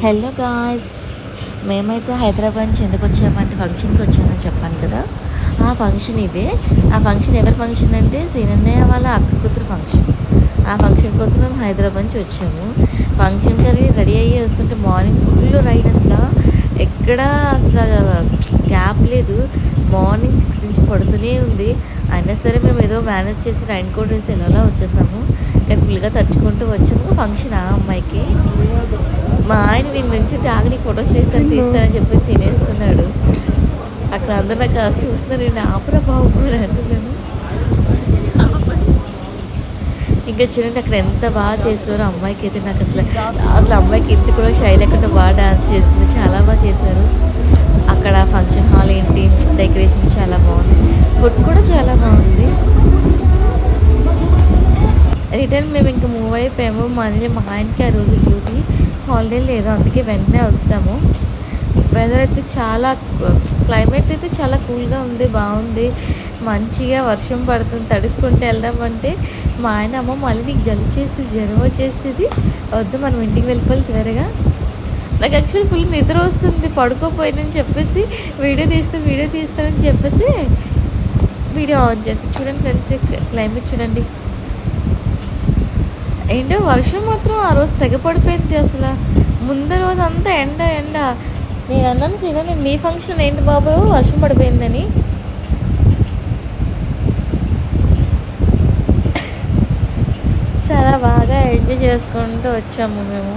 Hello guys, మేమైతే హైదరాబాద్ నుంచి ఎందుకు వచ్చామంటే ఫంక్షన్కి వచ్చామని చెప్పాను కదా. ఆ ఫంక్షన్ ఇదే. ఆ ఫంక్షన్ ఎవరి ఫంక్షన్ అంటే సీనన్నయ్య వాళ్ళ అక్క కూతురు ఫంక్షన్. ఆ ఫంక్షన్ కోసం మేము హైదరాబాద్ నుంచి వచ్చాము. ఫంక్షన్కి అది రెడీ అయ్యి వస్తుంటే మార్నింగ్ ఫుల్ రైన్, అసలు ఎక్కడ అసలు గ్యాప్ లేదు. మార్నింగ్ 6 నుంచి పడుతూనే ఉంది. అయినా సరే మేము ఏదో మేనేజ్ చేసి రైన్ కోట్ వేసి ఎలా వచ్చేసాము. కానీ ఫుల్గా తడుచుకుంటూ వచ్చాము. ఫంక్షన్ ఆ అమ్మాయికి మా ఆయన నేను నుంచుంటే ఆగని ఫొటోస్ తీస్తానని చెప్పి తినేస్తున్నాడు. అక్కడ అందరు నాకు కాస్త చూస్తున్నారు, నేను ఆపరా బాబు అంటున్నాను. ఇంకా చూడండి అక్కడ ఎంత బాగా చేస్తారో అమ్మాయికి అయితే. నాకు అసలు అమ్మాయికి ఇంత కూడా షై లేకుండా బాగా డాన్స్ చేస్తుంది, చాలా బాగా చేశారు. అక్కడ ఫంక్షన్ హాల్ ఏంటి, డెకరేషన్ చాలా బాగుంది, ఫుడ్ కూడా చాలా బాగుంది. రిటర్న్ మేము ఇంకా మూవ్ అయిపోయాము. మళ్ళీ మా ఆయనకి ఆ రోజు డ్యూటీ హాలిడే లేదు, అందుకే వెంటనే వస్తాము. వెదర్ అయితే చాలా, క్లైమేట్ అయితే చాలా కూల్గా ఉంది, బాగుంది. మంచిగా వర్షం పడుతుంది, తడుచుకుంటూ వెళ్దామంటే మా ఆయన అమ్మ మళ్ళీ నీకు జలుబు చేస్తే జ్వరం వచ్చేస్తుంది, వద్దు మనం ఇంటికి వెళ్ళిపోవాలి త్వరగా. నాకు యాక్చువల్లీ ఫుల్ నిద్ర వస్తుంది, పడుకోపోయిందని చెప్పేసి వీడియో తీస్తానని చెప్పేసి వీడియో ఆన్ చేసి చూడండి ఫ్రెండ్స్, క్లైమేట్ చూడండి. ఏంటో వర్షం మాత్రం ఆ రోజు తెగపడిపోయింది. అసలు ముందు రోజు అంతా ఎండ. నేను అన్నాను సీనా, నేను మీ ఫంక్షన్ ఏంటి బాబు వర్షం పడిపోయిందని. చాలా బాగా ఎంజాయ్ చేసుకుంటూ వచ్చాము మేము.